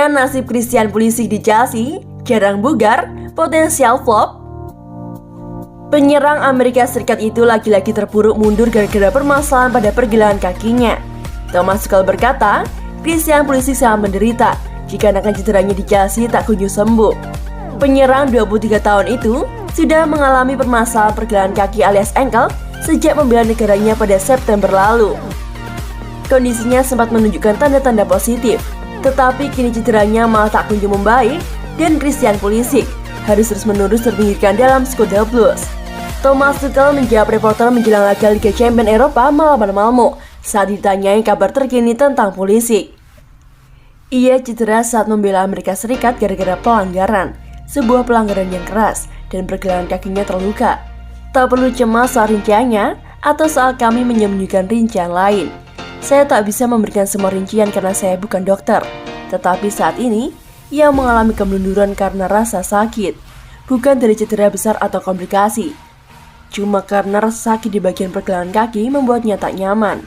Apakah nasib Christian Pulisic di Chelsea? Jarang bugar, potensial flop? Penyerang Amerika Serikat itu lagi-lagi terpuruk mundur gara-gara permasalahan pada pergelangan kakinya. Thomas Tuchel berkata, Christian Pulisic sangat menderita jika akan cederanya di Chelsea tak kunjung sembuh. Penyerang 23 tahun itu sudah mengalami permasalahan pergelangan kaki alias ankle sejak membela negaranya pada September lalu. Kondisinya sempat menunjukkan tanda-tanda positif, tetapi kini cederanya malah tak kunjung membaik dan Christian Pulisic harus terus-menerus terpinggirkan dalam skuad The Blues. Thomas Tuchel menjawab reporter menjelang laga Liga Champions Eropa melawan Malmo saat ditanyai kabar terkini tentang Pulisic. Ia cedera saat membela Amerika Serikat gara-gara pelanggaran, sebuah pelanggaran yang keras dan pergelangan kakinya terluka. Tak perlu cemas soal rinciannya atau soal kami menyembunyikan rincian lain. Saya tak bisa memberikan semua rincian karena saya bukan dokter. Tetapi saat ini, ia mengalami kemunduran karena rasa sakit, bukan dari cedera besar atau komplikasi. Cuma karena rasa sakit di bagian pergelangan kaki membuatnya tak nyaman.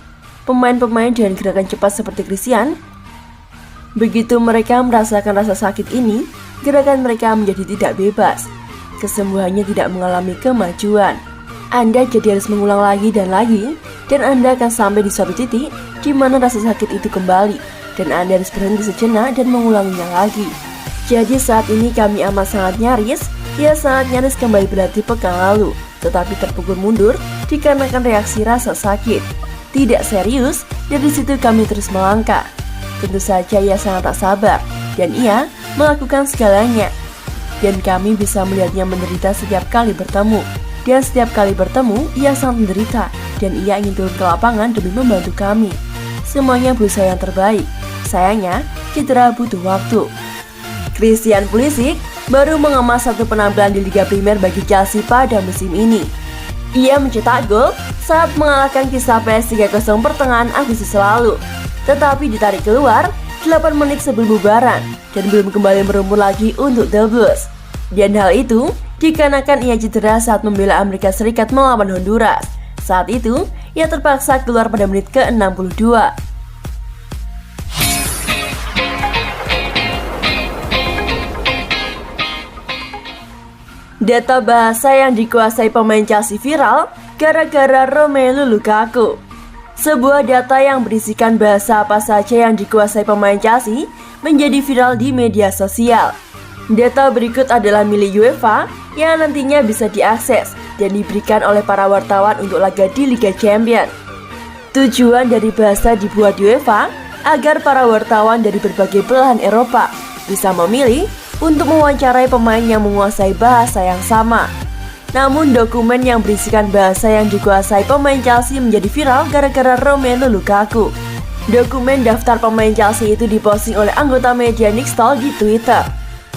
Pemain-pemain dengan gerakan cepat seperti Christian, begitu mereka merasakan rasa sakit ini, gerakan mereka menjadi tidak bebas. Kesembuhannya tidak mengalami kemajuan. Anda jadi harus mengulang lagi, dan Anda akan sampai di suatu titik di mana rasa sakit itu kembali, dan Anda harus berhenti sejenak dan mengulanginya lagi. Jadi saat ini kami amat sangat nyaris, kembali berlatih pekan lalu, tetapi terpukul mundur dikarenakan reaksi rasa sakit. Tidak serius, dari situ kami terus melangkah. Tentu saja ia sangat tak sabar, dan ia melakukan segalanya. Dan kami bisa melihatnya menderita setiap kali bertemu. Dan setiap kali bertemu, ia sangat menderita, dan ia ingin turun ke lapangan demi membantu kami. Semuanya berusaha yang terbaik. Sayangnya, cedera butuh waktu. Christian Pulisic baru mengemas satu penampilan di Liga Primer bagi Chelsea pada musim ini. Ia mencetak gol saat mengalahkan Crystal Palace 3-0 pertengahan Agustus lalu, tetapi ditarik keluar 8 menit sebelum bubaran dan belum kembali merumput lagi untuk The Blues. Dan hal itu dikarenakan ia cedera saat membela Amerika Serikat melawan Honduras. Saat itu, ia terpaksa keluar pada menit ke-62. Data bahasa yang dikuasai pemain Chelsea viral gara-gara Romelu Lukaku. Sebuah data yang berisikan bahasa apa saja yang dikuasai pemain Chelsea menjadi viral di media sosial. Data berikut adalah milik UEFA yang nantinya bisa diakses dan diberikan oleh para wartawan untuk laga di Liga Champions. Tujuan dari bahasa dibuat UEFA agar para wartawan dari berbagai belahan Eropa bisa memilih untuk mewawancarai pemain yang menguasai bahasa yang sama. Namun dokumen yang berisikan bahasa yang dikuasai pemain Chelsea menjadi viral gara-gara Romelu Lukaku. Dokumen daftar pemain Chelsea itu diposting oleh anggota media Nick Stoll di Twitter.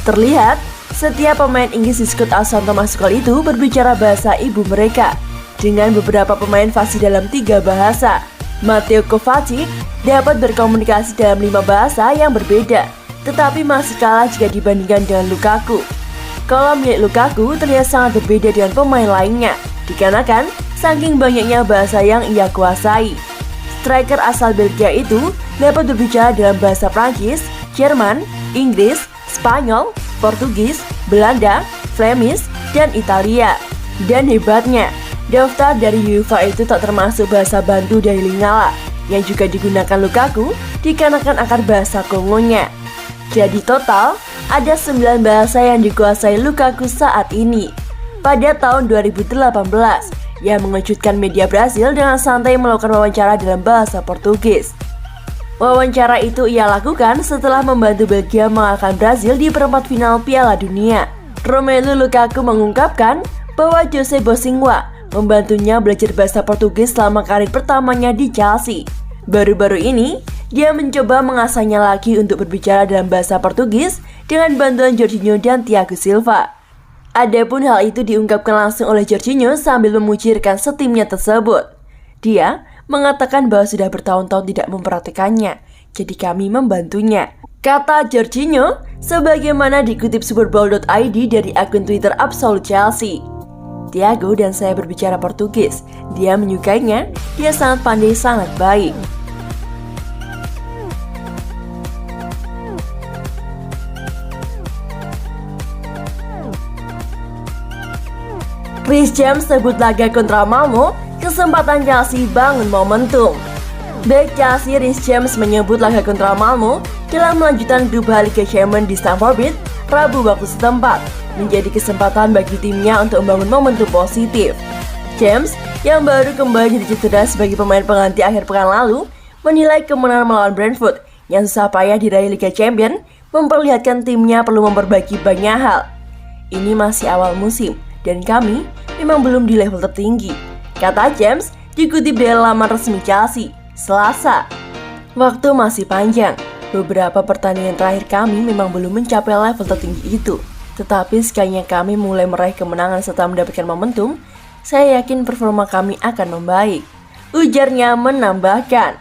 Terlihat, setiap pemain Inggris di skuad asuhan Thomas Tuchel itu berbicara bahasa ibu mereka, dengan beberapa pemain fasih dalam 3 bahasa. Mateo Kovacic dapat berkomunikasi dalam 5 bahasa yang berbeda, tetapi masih kalah jika dibandingkan dengan Lukaku. Kalau milik Lukaku terlihat sangat berbeda dengan pemain lainnya, dikarenakan saking banyaknya bahasa yang ia kuasai. Striker asal Belgia itu dapat berbicara dalam bahasa Prancis, Jerman, Inggris, Spanyol, Portugis, Belanda, Flemish, dan Italia. Dan hebatnya, daftar dari UEFA itu tak termasuk bahasa bantu dari Lingala yang juga digunakan Lukaku dikarenakan akar bahasa Kongonya. Jadi total, ada 9 bahasa yang dikuasai Lukaku saat ini. Pada tahun 2018, ia mengejutkan media Brasil dengan santai melakukan wawancara dalam bahasa Portugis. Wawancara itu ia lakukan setelah membantu Belgia mengalahkan Brazil di perempat final Piala Dunia. Romelu Lukaku mengungkapkan bahwa Jose Bosingwa membantunya belajar bahasa Portugis selama karir pertamanya di Chelsea. Baru-baru ini, dia mencoba mengasahnya lagi untuk berbicara dalam bahasa Portugis dengan bantuan Jorginho dan Thiago Silva. Adapun hal itu diungkapkan langsung oleh Jorginho sambil memuji rekan setimnya tersebut. Dia mengatakan bahwa sudah bertahun-tahun tidak memperhatikannya, jadi kami membantunya, kata Jorginho, sebagaimana dikutip Superball.id dari akun Twitter Absolute Chelsea. Thiago dan saya berbicara Portugis, dia menyukainya, dia sangat pandai, sangat baik. Reece James sebut laga kontra Malmo, kesempatan Chelsea bangun momentum. Bek Chelsea Reece James menyebut laga kontra Malmo dalam melanjutkan grup H Liga Champions di Stamford Bridge Rabu waktu setempat menjadi kesempatan bagi timnya untuk membangun momentum positif. James yang baru kembali jadi cedera sebagai pemain pengganti akhir pekan lalu menilai kemenangan melawan Brentford yang susah payah diraih Liga Champions memperlihatkan timnya perlu memperbaiki banyak hal. Ini masih awal musim dan kami memang belum di level tertinggi, kata James dikutip dari laman resmi Chelsea Selasa. Waktu masih panjang, beberapa pertandingan terakhir kami memang belum mencapai level tertinggi itu. Tetapi sekalinya kami mulai meraih kemenangan serta mendapatkan momentum, saya yakin performa kami akan membaik, ujarnya menambahkan.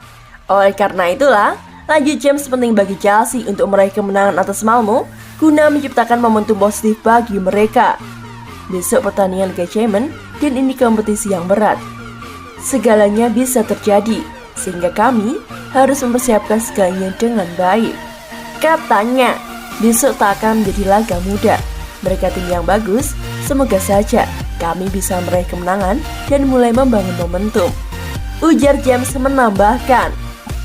Oleh karena itulah, lanjut James penting bagi Chelsea untuk meraih kemenangan atas Malmo guna menciptakan momentum positif bagi mereka. Besok pertandingan Liga Champions dan ini kompetisi yang berat. Segalanya bisa terjadi, sehingga kami harus mempersiapkan segalanya dengan baik. Katanya, besok tak akan menjadi laga mudah. Mereka tim yang bagus, semoga saja kami bisa meraih kemenangan dan mulai membangun momentum, ujar James menambahkan.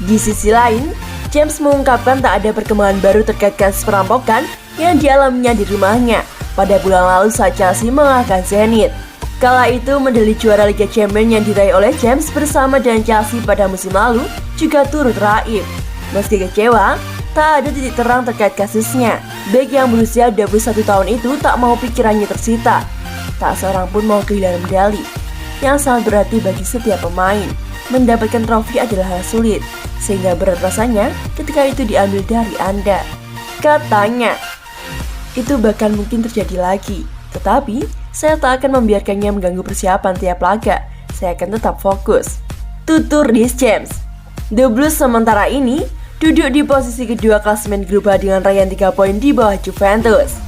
Di sisi lain, James mengungkapkan tak ada perkembangan baru terkait kasus perampokan yang dialaminya di rumahnya pada bulan lalu saat Chelsea mengalahkan Zenit. Kala itu medali juara Liga Champions yang diraih oleh James bersama dengan Chelsea pada musim lalu juga turut raib. Meski kecewa, tak ada titik terang terkait kasusnya. Bek yang berusia 21 tahun itu tak mau pikirannya tersita. Tak seorang pun mau kehilangan medali, yang sangat berarti bagi setiap pemain. Mendapatkan trofi adalah hal sulit, sehingga berat rasanya ketika itu diambil dari Anda, katanya. Itu bahkan mungkin terjadi lagi, tetapi saya tak akan membiarkannya mengganggu persiapan tiap laga. Saya akan tetap fokus, tutur Reece James. The Blues sementara ini duduk di posisi kedua klasemen grup H dengan raihan 3 poin di bawah Juventus.